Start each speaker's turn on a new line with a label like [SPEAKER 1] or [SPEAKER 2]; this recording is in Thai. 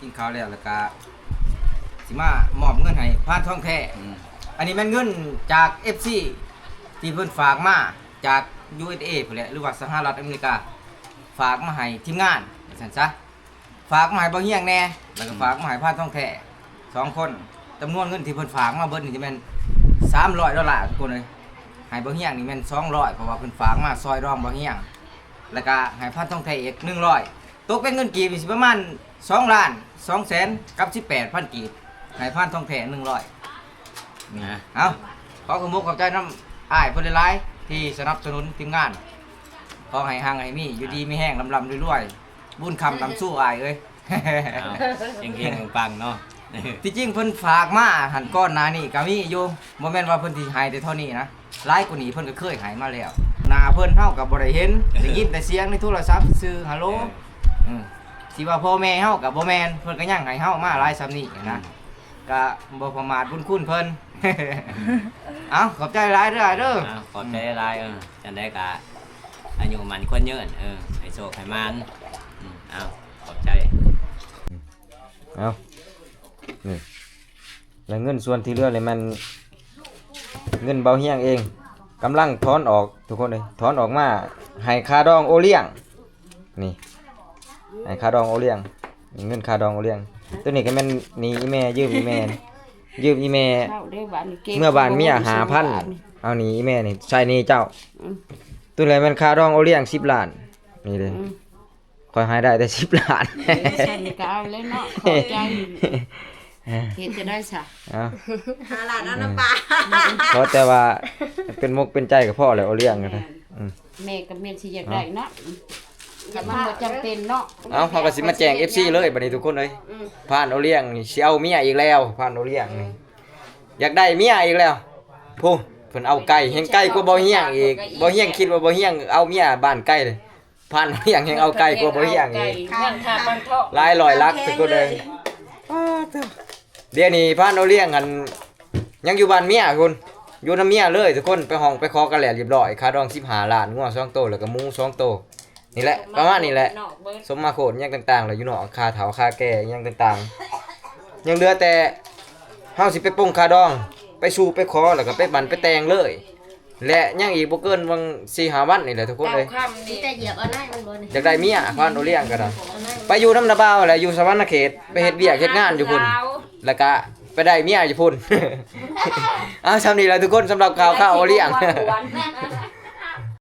[SPEAKER 1] กินข้าวแล้วก็สิมามอบเงินให้พานท่องแท้อันนี้แม่นเงินจาก FC ที่เพิ่นฝากมาจาก USA พุ่นแหละหรือว่าสหรัฐอเมริกาฝากมาให้ทีมงานซั่นซะฝากมาให้บ่เฮียงแน่แล้วก็ฝากมาให้พานท่องแท้2คนจำนวนเงินที่เพิ่นฝากมาเบิดนี่จะแม่น$300ทุกคนเลยให้บ่เฮียงนี่แม่น200เพราะว่าเพิ่นฝากมาซอยรองบ่เฮียงแล้วก็ให้พานท่องแท้อีก100ตกเป็นเงินกีบสิประมาณ2,200,000กับ18,000กีบให้พานท่องแท้100นะเอาขอขอบคุณขอบใจน้ำอ้ายเพิ่นหลายๆที่สนับสนุนทีมงานขอให้ห่างให้มีอยู่ดีมีแห้งลำๆรวยๆบุญคำนำสู้อ้ายเอ้ย
[SPEAKER 2] เก่งๆปังๆเนาะ
[SPEAKER 1] ที่จริงเพิ่นฝากมาหันก้อนหน้านี่ก็มีอยู่บ่แม่นว่าเพิ่นสิให้แต่เท่านี้นะหลายกว่านี้เพิ่นก็เคยให้มาแล้วหน้าเพิ่นเฮาก็บ่ได้เห็นได้ยินแต่เสียงในโทรศัพท์ซื่อฮัลโหลสิว่าพ่อแม่เฮาก็บ่แม่นเพิ่นก็ยังให้เฮามาหลายซ้ำนี้นะก็บ่ประมาทบุญคุณเพิ่น เอ้าขอบใจหลายเด้อเด้อ
[SPEAKER 2] ขอบใจหลายจังได้กะอายุมันคนยืนให้โชคให้มันขอบใจ
[SPEAKER 1] เอานี่แล้วเงินส่วนที่เหลือเลยมันเงินเบาเฮียงเองกำลังถอนออกทุกคนเลยถอนออกมาให้ค่าดองโอเลี้ยงนี่ให้ค่าดองโอเลี้ยงเงินค่าดองโอเลี้ยงตัวนี้ก็แม่นนี่อีแม่ยืมอีแม่เมื่อบานเมีย5,000เอานี่อีแม่นี่ใช่นี่เจ้าตัวไหนมันค่าดองโอเลี้ยง10 ล้านนี่เลยคอยหายได้แต่10 ล้าน
[SPEAKER 3] ใช่ก็เอาเลยเนาะขอบใจเห็นจะได้ซะ
[SPEAKER 4] 5 ล้านเอาน้ำปลา
[SPEAKER 1] เพราะแต่ว่าเป็นมกเป็นใจกับพ่อเลยโอเลี้ยงกันนะ
[SPEAKER 3] แม่กับแม่สิอยากได้เนาะก็มันบ่จำเป็นเนาะ
[SPEAKER 1] เอาเขาก็สิมาแจ้ง FC เลยบัดนี้ทุกคนเลยผ่านโอเลี้ยงนี่สิเอาเมียอีกแล้วผ่านโอเลี้ยงนี่อยากได้เมียอีกแล้วผู้เพิ่นเอาไก่แฮงไก่กว่าบ่เฮียงอีกบ่เฮียงคิดว่าบ่เฮียงเอาเมียบ้านไก่เลยผ่านโอเลี้ยงแฮงเอาไก่กว่าบ่เฮียงอีกหลายร้อยลักทุกคนเลยเดี๋ยวนี้ผ่านโอเลี้ยงกันยังอยู่บ้านเมียคุณอยู่นำเมียเลยทุกคนไปห้องไปขอกันแล้วเรียบร้อยค่าดอง15 ล้านงัว2โตแล้วก็หมู2โตนี่แหละประมาณนี้แหละสมมาโคตรยังต่างๆแล้วอยู่เนาะค่าเฒ่าค่าแก่ยังต่างๆยังเหลือแต่เฮาสิไปปรุงค่าดองไปสู่ไปขอแล้วก็ไปบันไปแต่งเลยและยังอีกบ่เกินวัง 4-5 วันนี่แหละทุกคนเลย
[SPEAKER 4] มีแต่เหยียบเอาได้มันบ่นี่
[SPEAKER 1] อยากได้เมียพานโอเลี้ยงก็ได้ไปอยู่น้ำนาบ่าวแหละอยู่สวรรณเขตไปเฮ็ดเวียกเฮ็ดงานอยู่พุ่นแล้วก็ไปได้เมียอยู่พุ่นซ้ำนี้แหละทุกคนสำหรับข่าวโอเลี้ยง